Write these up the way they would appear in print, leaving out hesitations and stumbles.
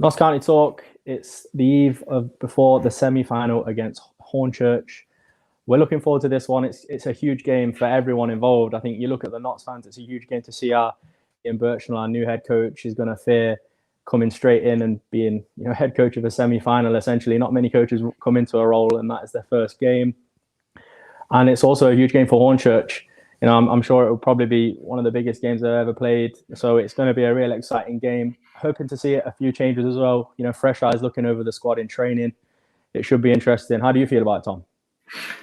Notts County Talk. It's the eve of before the semi-final against Hornchurch. We're looking forward to this one. It's a huge game for everyone involved. I think you look at the Notts fans, it's a huge game to see our Ian Birchnell, our new head coach, is going to fear coming straight in and being head coach of a semi-final. Essentially, not many coaches come into a role, and that is their first game. And it's also a huge game for Hornchurch. I'm sure it will probably be one of the biggest games they've ever played. So it's going to be a real exciting game. Hoping to see a few changes as well. Fresh eyes looking over the squad in training. It should be interesting. How do you feel about it, Tom?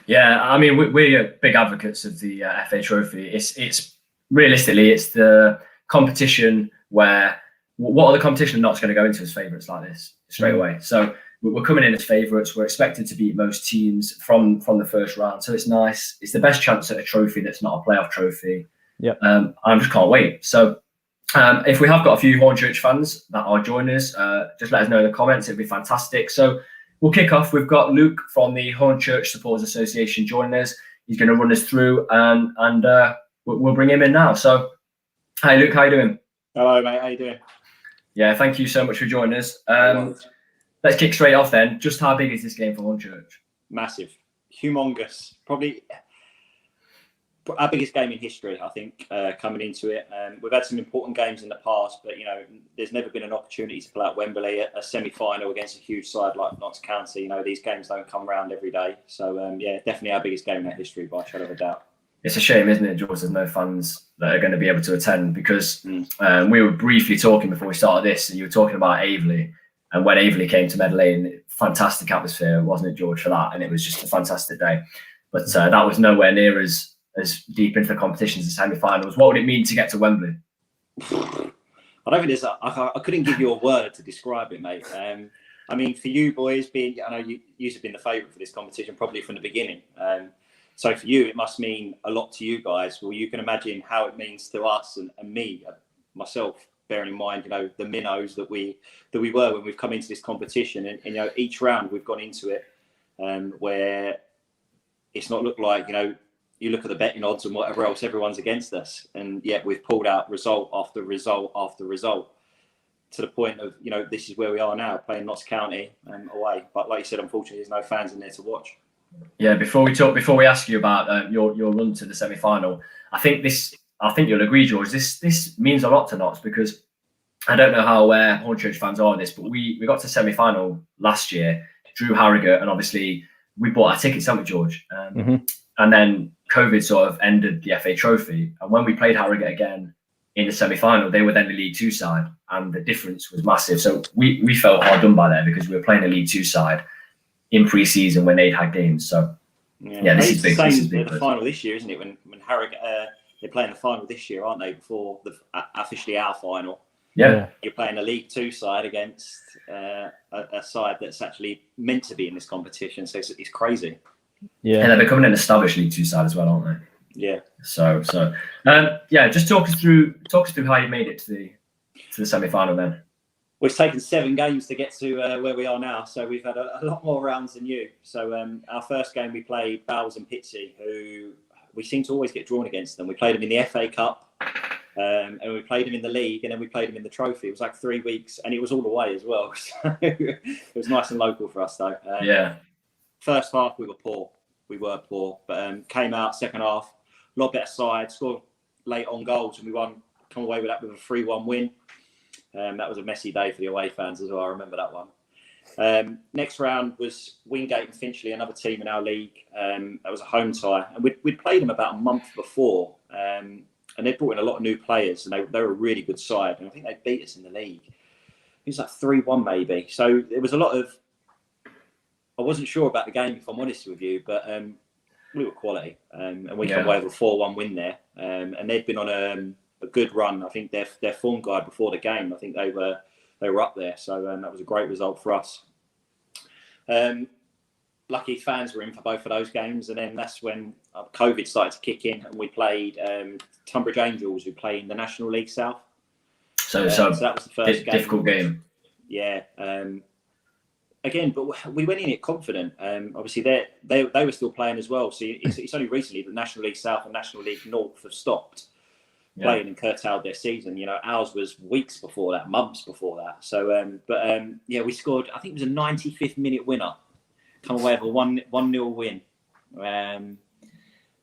Yeah, I mean, we're big advocates of the FA Trophy. It's realistically, it's the competition where what other competition Notts going to go into as favourites like this straight away. So we're coming in as favourites. We're expected to beat most teams from the first round. So it's nice. It's the best chance at a trophy that's not a playoff trophy. Yeah. I just can't wait. So if we have got a few Hornchurch fans that are joining us, just let us know in the comments. It'd be fantastic. So we'll kick off. We've got Luke from the Hornchurch Supporters Association joining us. He's going to run us through and we'll bring him in now. So, hi Luke, how you doing? Hello mate, how you doing? Yeah, thank you so much for joining us. Let's kick straight off then. Just how big is this game for Hornchurch? Massive, humongous, probably our biggest game in history, I think, coming into it. We've had some important games in the past, but there's never been an opportunity to play at Wembley, a semi-final against a huge side like Notts County. These games don't come around every day. So yeah, definitely our biggest game in history by a shadow of a doubt. It's a shame, isn't it, George? There's no fans that are going to be able to attend because we were briefly talking before we started this, and you were talking about Aveley. And when Aveley came to Medley, fantastic atmosphere, wasn't it, George, for that? And it was just a fantastic day. But that was nowhere near as deep into the competition as the semi-finals. What would it mean to get to Wembley? I don't think I couldn't give you a word to describe it, mate. I mean, for you boys, I know you have been the favourite for this competition probably from the beginning. So for you, it must mean a lot to you guys. Well, you can imagine how it means to us and me, myself, bearing in mind, the minnows that we were when we've come into this competition. And each round we've gone into it where it's not looked like, you look at the betting odds and whatever else, everyone's against us. And yet we've pulled out result after result after result to the point of, this is where we are now, playing Notts County away. But like you said, unfortunately, there's no fans in there to watch. Yeah, before we ask you about your run to the semi-final, I think you'll agree, George, this means a lot to Notts because I don't know how aware Hornchurch fans are of this, but we got to semi-final last year, drew Harrogate, and obviously we bought our tickets, haven't we, George? And then COVID sort of ended the FA Trophy. And when we played Harrogate again in the semi-final, they were then the League Two side, and the difference was massive. So we felt hard done by there because we were playing a League Two side in pre-season when they'd had games. So yeah, this is big. This is big. The final this year, isn't it? When Harrogate they're playing the final this year, aren't they? Before officially our final. Yeah, you're playing a League Two side against a side that's actually meant to be in this competition. So it's crazy. Yeah, and they're becoming an established League Two side as well, aren't they? Yeah. So yeah, just talk us through how you made it to the semi-final then. Well, it's taken 7 games to get to where we are now, so we've had a lot more rounds than you. So our first game we played Bowles and Pitsea, who we seem to always get drawn against them. We played them in the FA Cup, and we played them in the league, and then we played them in the trophy. It was like 3 weeks, and it was all away as well. So it was nice and local for us, though. Yeah. First half we were poor. But came out second half, a lot better side, scored late on goals, and we come away with that with a 3-1 win. That was a messy day for the away fans as well. I remember that one. Next round was Wingate and Finchley, another team in our league. That was a home tie, and we'd played them about a month before, and they brought in a lot of new players, and they were a really good side. And I think they beat us in the league. It was like 3-1 maybe. So there was a lot of. I wasn't sure about the game, if I'm honest with you, but we were quality, and we came away with a 4-1 win there. And they'd been on a good run. I think their form guide before the game, I think they were up there. So that was a great result for us. Lucky fans were in for both of those games, and then that's when COVID started to kick in, and we played Tunbridge Angels, who play in the National League South. So that was the first difficult game. Yeah. Again, but we went in it confident. Obviously, they were still playing as well. So it's only recently that National League South and National League North have stopped. playing and curtailed their season. You know, ours was weeks before that, months before that. So, yeah, we scored. I think it was a 95th minute winner. Come away with a 1-0 win. But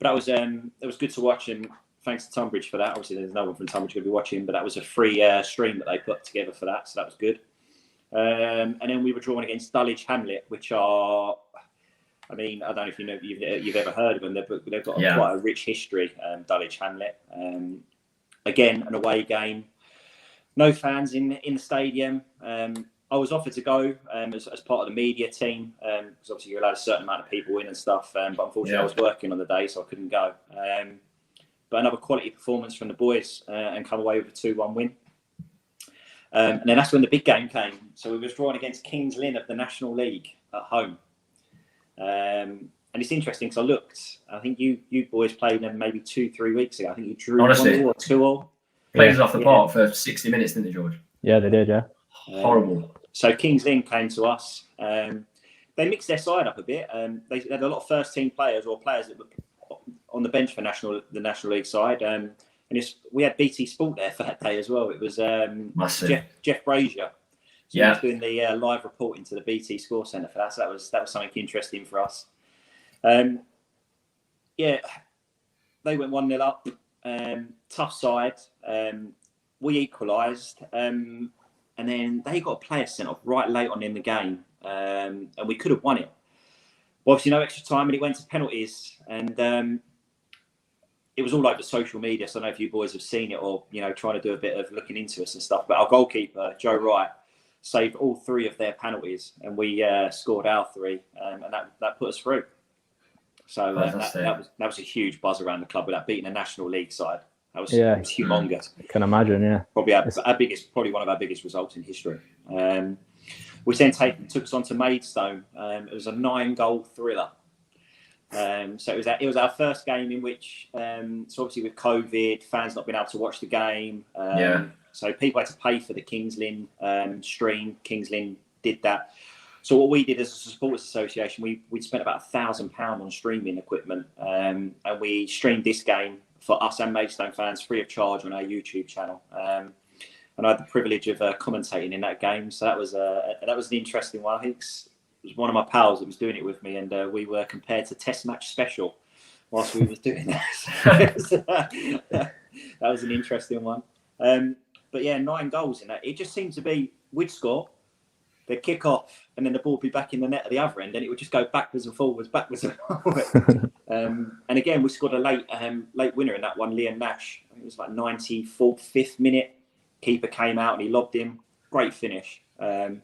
that was good to watch, and thanks to Tunbridge for that. Obviously, there's no one from Tunbridge going to be watching, but that was a free stream that they put together for that, so that was good. And then we were drawn against Dulwich Hamlet, which are, I mean, I don't know if you know you've ever heard of them. They've got quite a rich history. Dulwich Hamlet, again, an away game, no fans in the stadium. I was offered to go as part of the media team, because obviously you're allowed a certain amount of people in and stuff. But unfortunately, I was working on the day, so I couldn't go. But another quality performance from the boys, and come away with a 2-1 win. And then that's when the big game came. So we were drawn against Kings Lynn of the National League at home. And it's interesting because I looked. I think you boys played them maybe 2-3 weeks ago. I think you drew 1-2 or 2-2. Played us off the park for 60 minutes, didn't they, George? Yeah, they did. Yeah. Horrible. So Kings Lynn came to us. They mixed their side up a bit. They had a lot of first-team players or players that were on the bench for the National League side. And we had BT Sport there for that day as well. It was Jeff Brazier. So he was doing the live reporting to the BT Score Centre for that. So that was something interesting for us. Yeah, they went 1-0 up. Tough side. We equalised. And then they got a player sent off right late on in the game. And we could have won it. Well, obviously, no extra time, and it went to penalties. And it was all over social media. So I don't know if you boys have seen it or, you know, trying to do a bit of looking into us and stuff. But our goalkeeper, Joe Wright, saved all 3 of their penalties. And we scored our 3. And that put us through. So that was a huge buzz around the club with that beating a National League side. That was humongous. I can imagine, yeah. Probably one of our biggest results in history. We then took us on to Maidstone. It was a 9-goal thriller. So it was our first game in which, so obviously with COVID, fans not being able to watch the game. So people had to pay for the Kings Lynn stream. Kings Lynn did that. So what we did as a supporters association, we spent about £1,000 on streaming equipment, and we streamed this game for us and Maidstone fans free of charge on our YouTube channel. And I had the privilege of commentating in that game. So that was an interesting one. I think it was one of my pals that was doing it with me, and we were compared to Test Match Special whilst we were doing that. That was an interesting one. But yeah, 9 goals in that. It just seemed to be we'd score, they'd kick off, and then the ball would be back in the net at the other end, and it would just go backwards and forwards. And again, we scored a late winner in that one, Liam Nash. I think it was like 94th, 5th minute. Keeper came out and he lobbed him. Great finish. And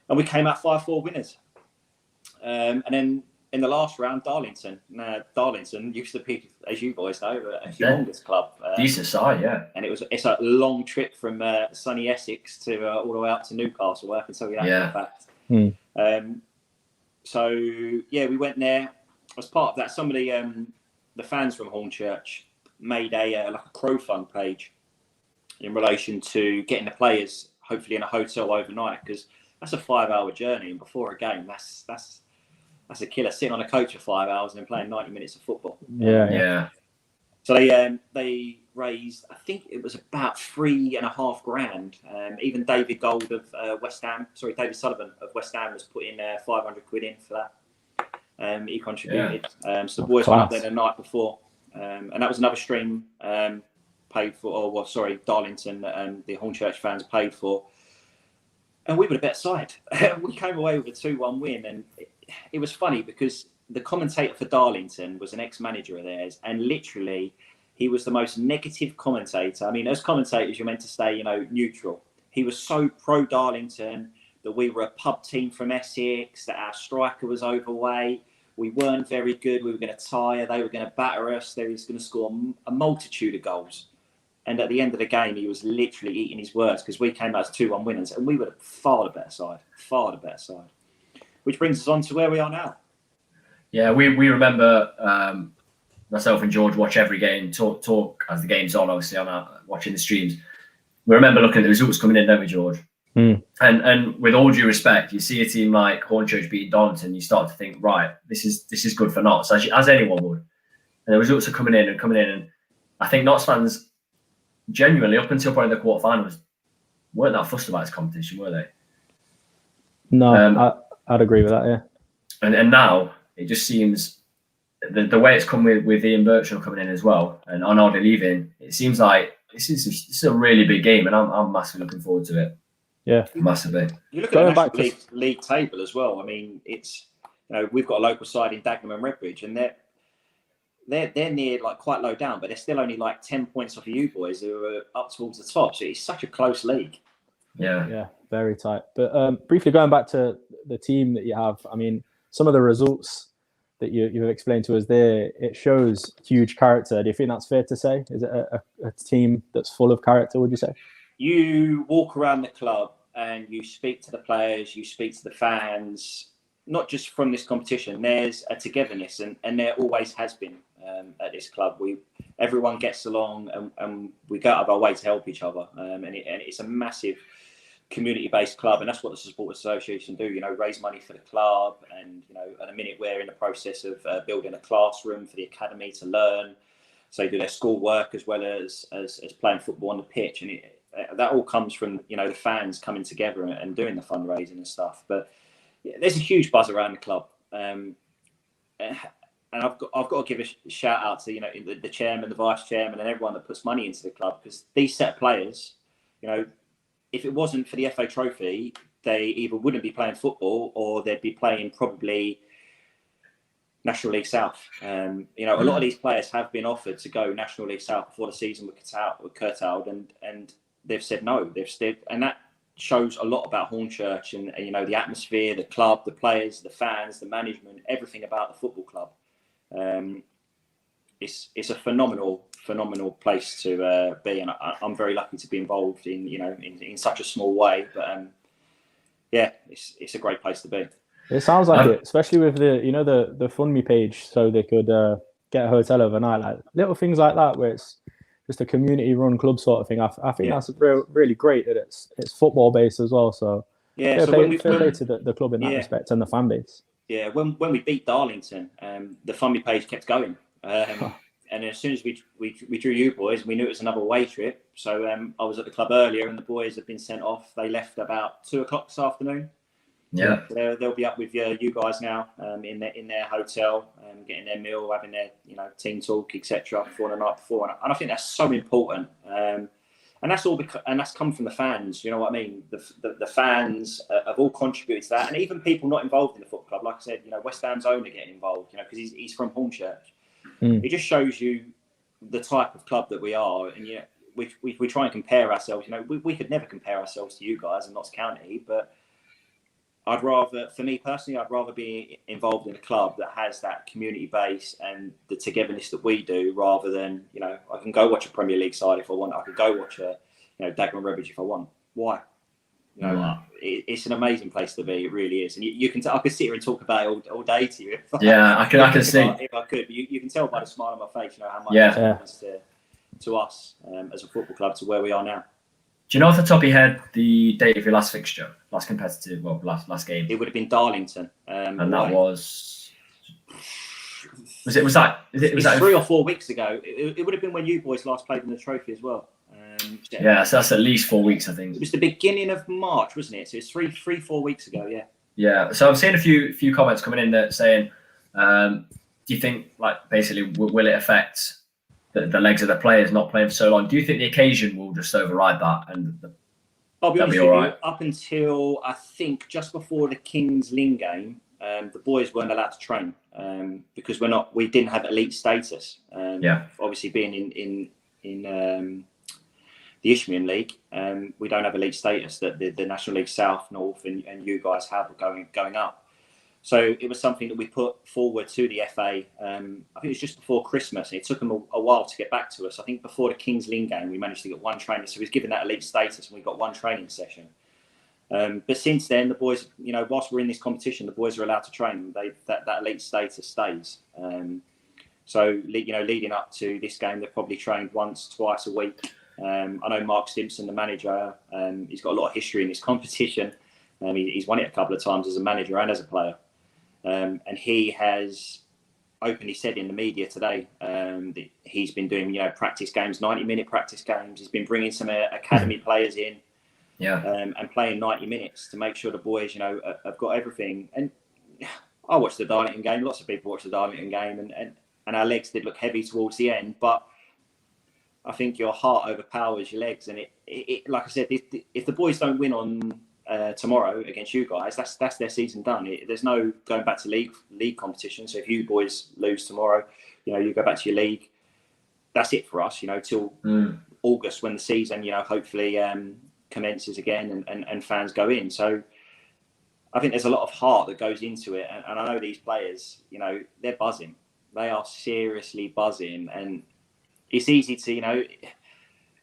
we came out 5-4 winners. And then in the last round, Darlington. Now, Darlington used to be, as you boys know, a humongous club. Decent side, yeah. And it's a long trip from sunny Essex to all the way up to Newcastle. I can tell you that for a fact. So yeah, we went there. As part of that, some of the fans from Hornchurch made a crow fund page in relation to getting the players hopefully in a hotel overnight, because that's a 5-hour journey, and before a game, that's a killer. Sitting on a coach for 5 hours and then playing 90 minutes of football. Yeah. So they raised, I think it was about $3,500. Even David Gold of David Sullivan of West Ham was putting 500 quid in for that. He contributed. So the boys went up there the night before, and that was another stream paid for. Darlington and the Hornchurch fans paid for. And we were the better side. We came away with a 2-1 win, and it was funny because the commentator for Darlington was an ex-manager of theirs, and literally he was the most negative commentator. I mean, as commentators, you're meant to stay, neutral. He was so pro Darlington that we were a pub team from Essex, that our striker was overweight, we weren't very good, we were going to tire, they were going to batter us, they was going to score a multitude of goals. And at the end of the game, he was literally eating his words, because we came out as 2-1 winners, and we were far the better side. Which brings us on to where we are now. Yeah, we remember myself and George watch every game, talk as the game's on, obviously, watching the streams. We remember looking at the results coming in, don't we, George? And with all due respect, you see a team like Hornchurch beating Darlington, you start to think, right, this is good for Notts, as anyone would. And the results are coming in, and I think Notts fans, genuinely, up until probably the quarterfinals, weren't that fussed about this competition, were they? No, I'd agree with that. Yeah. And now it just seems the way it's come with Ian Birchall coming in as well and Arnaldo leaving, it seems like this is a really big game, and I'm massively looking forward to it. Yeah, massively. You look at the National League table as well. I mean, it's we've got a local side in Dagenham and Redbridge, and they're near like quite low down, but they're still only like 10 points off of you boys who are up towards the top. So it's such a close league. Yeah, very tight. But briefly going back to the team that you have, I mean, some of the results that you've explained to us there, it shows huge character. Do you think that's fair to say? Is it a team that's full of character, would you say? You walk around the club and you speak to the players, you speak to the fans, not just from this competition. There's a togetherness, and there always has been at this club. Everyone gets along, and we go out of our way to help each other. And it's a massive community-based club, and that's what the Supporters Association do. Raise money for the club, and at the minute we're in the process of building a classroom for the academy to learn. So they do their school work as well as playing football on the pitch, and that all comes from the fans coming together and doing the fundraising and stuff. But yeah, there's a huge buzz around the club, and I've got to give a shout out to the chairman, the vice chairman, and everyone that puts money into the club, because these set of players, if it wasn't for the FA Trophy, they either wouldn't be playing football or they'd be playing probably National League South. A lot of these players have been offered to go National League South before the season was curtailed, and they've said no. And that shows a lot about Hornchurch and the atmosphere, the club, the players, the fans, the management, everything about the football club. It's a phenomenal place to be, and I'm very lucky to be involved in such a small way. But it's a great place to be. It sounds like it, especially with the FundMe page, so they could get a hotel overnight, like little things like that, where it's just a community-run club sort of thing. I think that's really great that it's football based as well. So fair play to the club in that respect, and the fan base. Yeah, when we beat Darlington, the FundMe page kept going. And as soon as we drew you boys, we knew it was another away trip. So I was at the club earlier, and the boys have been sent off. They left about 2:00 this afternoon. Yeah, so they'll be up with you guys now in their hotel, getting their meal, having their team talk, etc. before the night before. And I think that's so important. And that's all and that's come from the fans. You know what I mean? The fans have all contributed to that, and even people not involved in the football club. Like I said, West Ham's owner getting involved. Because he's from Hornchurch. It just shows you the type of club that we are, and we try and compare ourselves. We could never compare ourselves to you guys in Notts County, but for me personally, I'd rather be involved in a club that has that community base and the togetherness that we do, rather than I can go watch a Premier League side if I want. I could go watch a Dagenham Redbridge if I want. Why? It's an amazing place to be. It really is, and you can. I could sit here and talk about it all day to you. I can see. If I could, but you can tell by the smile on my face, how much it means to us as a football club to where we are now. Do you know off the top of your head the date of your last fixture, last competitive, last game? It would have been Darlington, and that was that 3 or 4 weeks ago. It would have been when you boys last played in the trophy as well. So that's at least 4 weeks, I think. It was the beginning of March, wasn't it? So it's 3-4 weeks ago, yeah. Yeah. So I'm seeing a few comments coming in that saying, do you think, basically, will it affect the legs of the players not playing for so long? Do you think the occasion will just override that, and I'll be honest with you, up until I think just before the Kings Lynn game, the boys weren't allowed to train because we didn't have elite status. Obviously being in the Isthmian League, we don't have elite status that the National League South, North, and you guys have going up. So it was something that we put forward to the FA. I think it was just before Christmas. It took them a while to get back to us. I think before the Kings Lynn game, we managed to get one training. So we was given that elite status, and we got one training session. But since then, the boys, whilst we're in this competition, the boys are allowed to train. That elite status stays. So leading up to this game, they've probably trained once, twice a week. I know Mark Stimpson, the manager, he's got a lot of history in this competition. He's won it a couple of times as a manager and as a player. And he has openly said in the media today that he's been doing, practice games, 90-minute practice games. He's been bringing some academy players in, and playing 90 minutes to make sure the boys, have got everything. And I watched the Darlington game. Lots of people watched the Darlington game, and our legs did look heavy towards the end, but I think your heart overpowers your legs. And it like I said, if the boys don't win on tomorrow against you guys, that's their season done. There's no going back to league competition. So if you boys lose tomorrow, you go back to your league. That's it for us. Till August, when the season, hopefully commences again and fans go in. So I think there's a lot of heart that goes into it, and I know these players, they're buzzing. They are seriously buzzing, and it's easy to,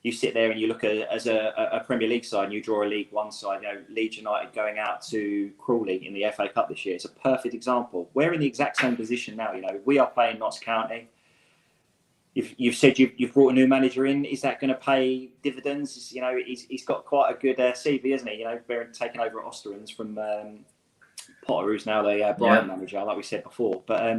you sit there and you look at as a Premier League side and you draw a League One side, Leeds United going out to Crawley in the FA Cup this year. It's a perfect example. We're in the exact same position now. We are playing Notts County. You've said you've brought a new manager in. Is that going to pay dividends? He's got quite a good CV, hasn't he? We're taking over at Osterans from Potter, who's now the Brighton manager, like we said before. But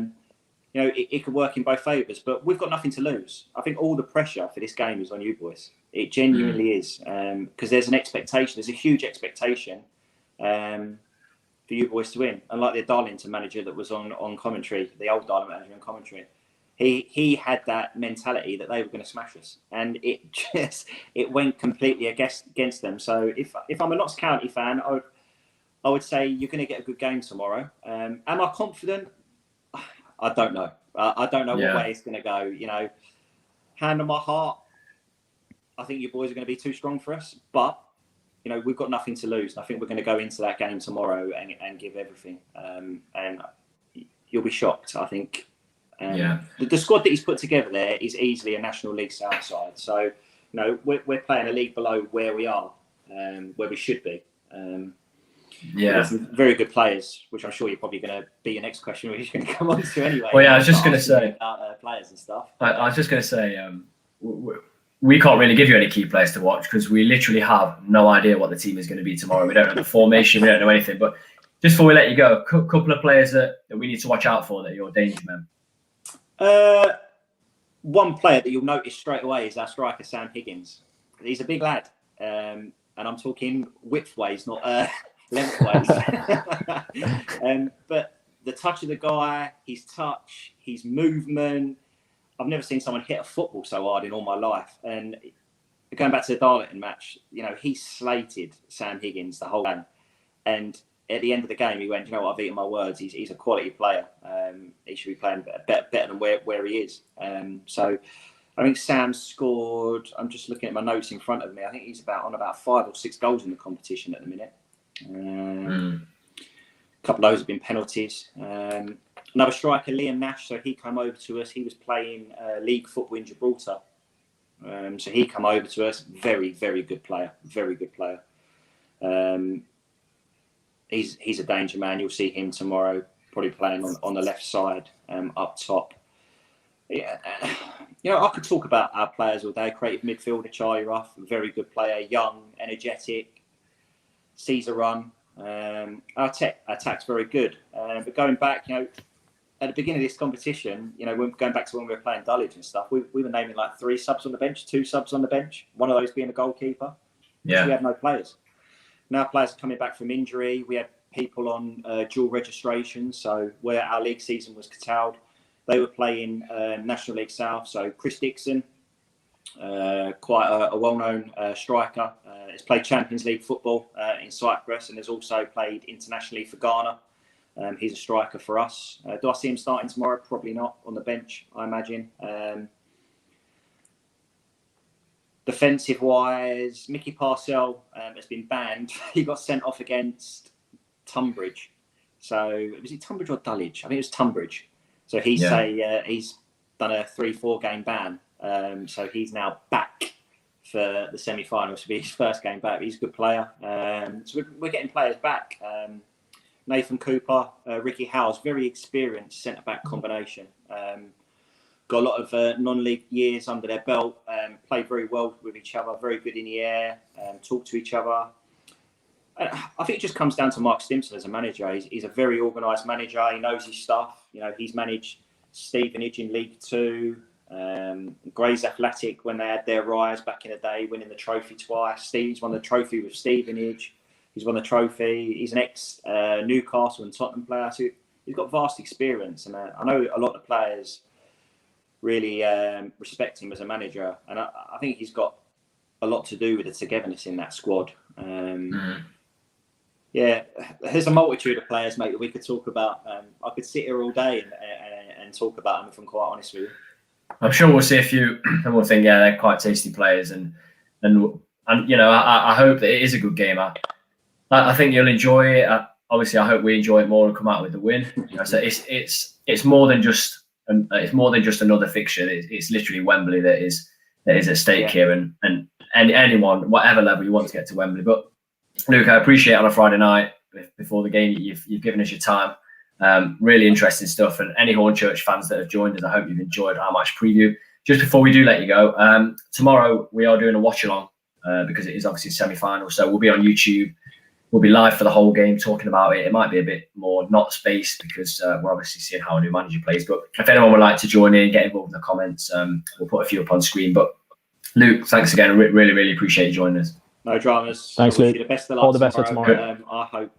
it could work in both favours, but we've got nothing to lose. I think all the pressure for this game is on you boys. It genuinely is, because there's an expectation. There's a huge expectation for you boys to win. Unlike the Darlington manager that was on commentary, the old Darlington manager on commentary, he had that mentality that they were going to smash us, and it went completely against them. So if I'm a Notts County fan, I would say you're going to get a good game tomorrow. Am I confident? I don't know. I don't know what way it's going to go. Hand on my heart, I think you boys are going to be too strong for us. But, we've got nothing to lose. I think we're going to go into that game tomorrow and give everything. And you'll be shocked, I think. The squad that he's put together there is easily a National League South side. So, we're playing a league below where we are, where we should be. Some very good players, which I'm sure you're probably going to be your next question, which you're going to come on to anyway. Well, I was just going to say about players and stuff. I was just going to say we can't really give you any key players to watch because we literally have no idea what the team is going to be tomorrow. We don't know the formation, we don't know anything. But just before we let you go, a couple of players that we need to watch out for that are your danger men. One player that you'll notice straight away is our striker Sam Higgins. He's a big lad, and I'm talking width-ways, not lengthways. But the touch of the guy, his touch, his movement. I've never seen someone hit a football so hard in all my life. And going back to the Darlington match, he slated Sam Higgins the whole game. And at the end of the game, he went, I've eaten my words. He's a quality player. He should be playing better than where he is. So I think Sam scored, I'm just looking at my notes in front of me. I think he's on about 5 or 6 goals in the competition at the minute. A couple of those have been penalties. Another striker, Liam Nash. So he came over to us. He was playing league football in Gibraltar. So he came over to us. Very, very good player. Very good player. He's a danger man. You'll see him tomorrow, probably playing on the left side, up top. I could talk about our players all day. Creative midfielder, Charlie Ruff, very good player, young, energetic, sees a run. Our attack's very good. But going back, at the beginning of this competition, going back to when we were playing Dulwich and stuff, we were naming like 3 subs on the bench, 2 subs on the bench, one of those being a goalkeeper. Yeah. We had no players. Now players are coming back from injury. We had people on dual registration. So where our league season was curtailed, they were playing National League South. So Chris Dixon, quite a well-known striker, has played Champions League football in Cyprus and has also played internationally for Ghana. He's a striker for us. Do I see him starting tomorrow? Probably not. On the bench, I imagine. Defensive-wise, Mickey Parcell has been banned. He got sent off against Tunbridge. So was it Tunbridge or Dulwich? I think it was Tunbridge. So he's done a 3-4 game ban. So he's now back for the semi-finals. To be his first game back. He's a good player. So we're getting players back. Nathan Cooper, Ricky Howes, very experienced centre-back combination. Got a lot of non-league years under their belt, played very well with each other, very good in the air, talk to each other. I think it just comes down to Mark Stimson as a manager. He's a very organised manager. He knows his stuff. He's managed Stevenage in League Two, Grays Athletic when they had their rise back in the day, winning the trophy twice. Steve's won the trophy with Stevenage. He's won the trophy. He's an ex Newcastle and Tottenham player. So he's got vast experience, and I know a lot of players really respect him as a manager, and I think he's got a lot to do with the togetherness in that squad. Yeah, there's a multitude of players, mate, that we could talk about. I could sit here all day and talk about them, if I'm quite honest with you. I'm sure we'll see a few, and we'll think, yeah, they're quite tasty players, and you know, I hope that it is a good game. I think you'll enjoy it. Obviously, I hope we enjoy it more and come out with the win. You know, so it's more than just another fixture. It's literally Wembley that is at stake here, and anyone, whatever level you want to get to Wembley. But Luke, I appreciate on a Friday night before the game you've given us your time. Really interesting stuff, and any Hornchurch fans that have joined us, I hope you've enjoyed our match preview. Just before we do let you go, tomorrow we are doing a watch along because it is obviously a semi-final, so we'll be on YouTube. We'll be live for the whole game talking about it. It might be a bit more not spaced because we're obviously seeing how a new manager plays. But if anyone would like to join in, get involved in the comments, we'll put a few up on screen. But Luke, thanks again. Really, really appreciate you joining us. No dramas. Thanks, Luke. The best of luck. All the best for tomorrow. I hope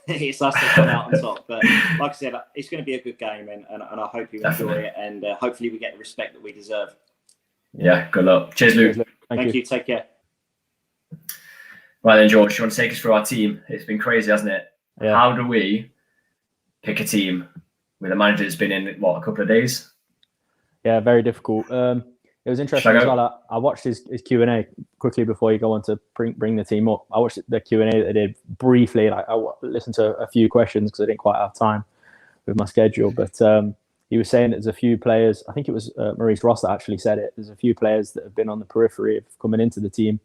it's us to come out on top. But like I said, it's going to be a good game, and I hope you enjoy it, and hopefully we get the respect that we deserve. Yeah, good luck. Cheers, Luke. Thank you. Take care. Right then, George, you want to take us through our team? It's been crazy, hasn't it? Yeah. How do we pick a team with a manager that's been in, a couple of days? Yeah, very difficult. It was interesting as well. I watched his Q&A quickly before you go on to bring the team up. I watched the Q&A that they did briefly. I listened to a few questions because I didn't quite have time with my schedule. But he was saying that there's a few players, I think it was Maurice Ross that actually said it, there's a few players that have been on the periphery of coming into the team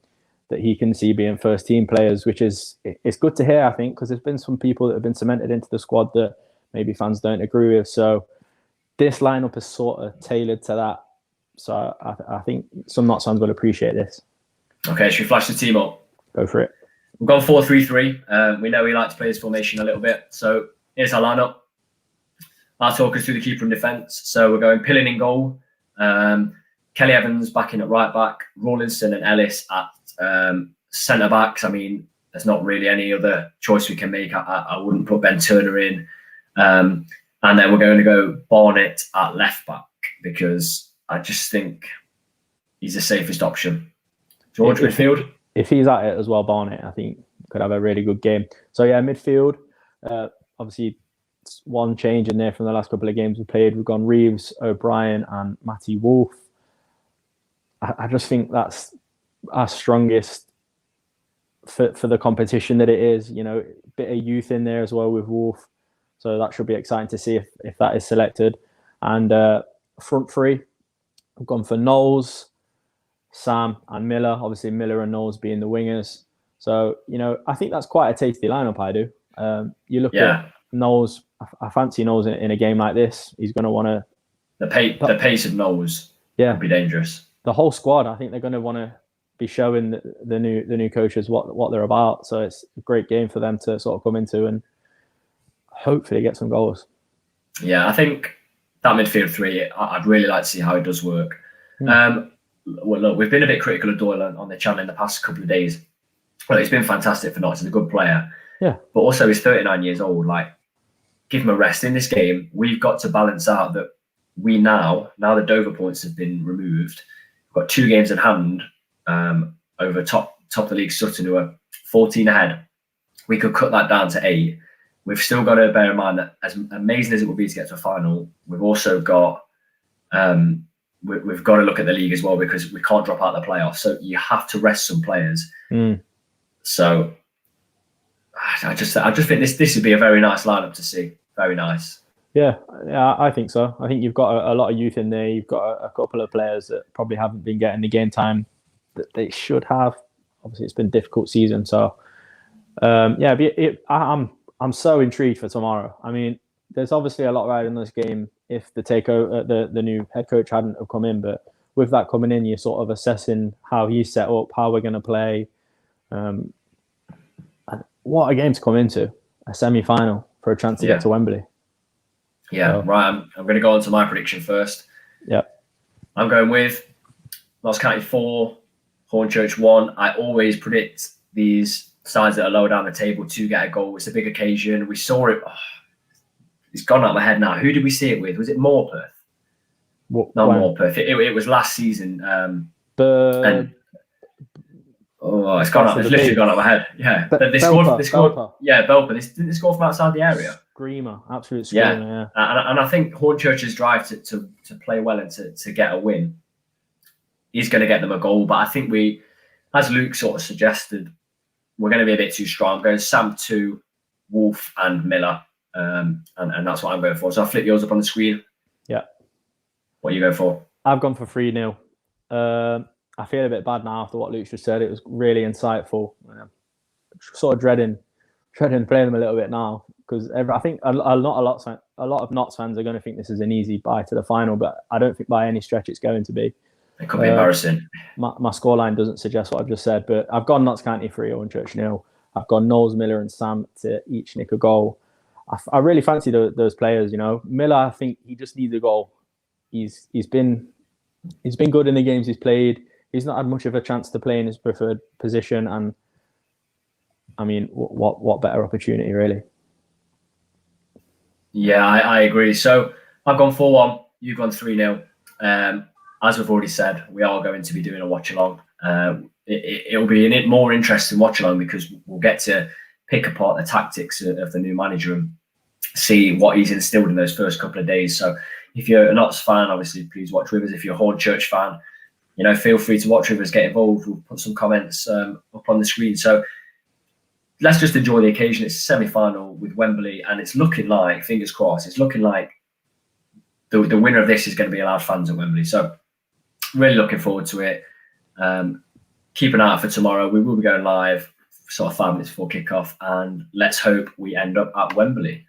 that he can see being first team players, which is, it's good to hear, I think, because there's been some people that have been cemented into the squad that maybe fans don't agree with. So this lineup is sort of tailored to that. So I think some Notts fans will appreciate this. Okay, should we flash the team up? Go for it. We've gone 4-3-3. We know we like to play this formation a little bit. So here's our lineup. I'll talk us through the keeper and defence. So we're going Pillin in goal. Kelly Evans back in at right back. Rawlinson and Ellis at centre backs. I mean, there's not really any other choice we can make. I wouldn't put Ben Turner in. And then we're going to go Barnett at left back because I just think he's the safest option. George, midfield? If he's at it as well, Barnett, I think could have a really good game. So yeah, midfield. Obviously, one change in there from the last couple of games we played. We've gone Reeves, O'Brien, and Matty Wolf. I just think that's our strongest for the competition that it is. You know, a bit of youth in there as well with Wolf. So that should be exciting to see if that is selected. And front three, I've gone for Knowles, Sam, and Miller. Obviously, Miller and Knowles being the wingers. So, you know, I think that's quite a tasty lineup, I do. You look at Knowles, I fancy Knowles in a game like this. He's going to want to... The pace of Knowles would be dangerous. The whole squad, I think they're going to want to be showing the new coaches what they're about. So it's a great game for them to sort of come into and hopefully get some goals. Yeah, I think that midfield three, I'd really like to see how it does work. Well, look, we've been a bit critical of Doyle on the channel in the past couple of days. Well, he's been fantastic for Notts. He's a good player. Yeah. But also he's 39 years old. Like, give him a rest in this game. We've got to balance out that we now the Dover points have been removed, we've got 2 games in hand over top of the league Sutton, who are 14 ahead. We could cut that down to 8. We've still got to bear in mind that as amazing as it would be to get to a final, we've also got we've got to look at the league as well because we can't drop out the playoffs. So you have to rest some players. So I just think this would be a very nice lineup to see. Very nice. Yeah, I think so. I think you've got a lot of youth in there. You've got a couple of players that probably haven't been getting the game time that they should have. Obviously, it's been a difficult season. So, I'm so intrigued for tomorrow. I mean, there's obviously a lot riding in this game if the new head coach hadn't have come in. But with that coming in, you're sort of assessing how he's set up, how we're going to play. What a game to come into, a semi-final for a chance to get to Wembley. Yeah, right. I'm going to go on to my prediction first. Yeah. I'm going with Notts County 4, Hornchurch 1. I always predict these sides that are lower down the table to get a goal. It's a big occasion. We saw it. It's gone out of my head now. Who did we see it with? Was it Morpeth? Morpeth. It was last season. It's literally gone out of my head. Yeah. They scored. Yeah, Belper. Didn't they score from outside the area? Screamer. Absolute screamer, yeah. And I think Hornchurch's drive to play well and to get a win is going to get them a goal. But I think we, as Luke sort of suggested, we're going to be a bit too strong. I'm going Sam 2, Wolf and Miller. And that's what I'm going for. So I'll flip yours up on the screen. Yeah. What are you going for? I've gone for 3-0. I feel a bit bad now after what Luke just said. It was really insightful. Sort of dreading playing them a little bit now, because I think a lot of Notts fans are going to think this is an easy bye to the final, but I don't think by any stretch it's going to be. It could be embarrassing. My scoreline doesn't suggest what I've just said, but I've gone Notts County 3, Hornchurch 0. I've gone Knowles, Miller and Sam to each nick a goal. I really fancy those players, you know. Miller, I think he just needs a goal. He's been good in the games he's played. He's not had much of a chance to play in his preferred position, and I mean, what better opportunity, really? Yeah, I agree. So I've gone 4-1. You've gone 3-0. As we've already said, we are going to be doing a watch along. It'll be a more interesting watch along because we'll get to pick apart the tactics of the new manager and see what he's instilled in those first couple of days. So if you're a Notts fan, obviously please watch with us. If you're a Hornchurch fan, feel free to watch with us, get involved. We'll put some comments up on the screen. So let's just enjoy the occasion. It's a semi-final with Wembley, and it's looking like, fingers crossed, it's looking like the winner of this is going to be allowed fans at Wembley. So really looking forward to it. Keep an eye out for tomorrow. We will be going live sort of 5 minutes before kickoff, and let's hope we end up at Wembley.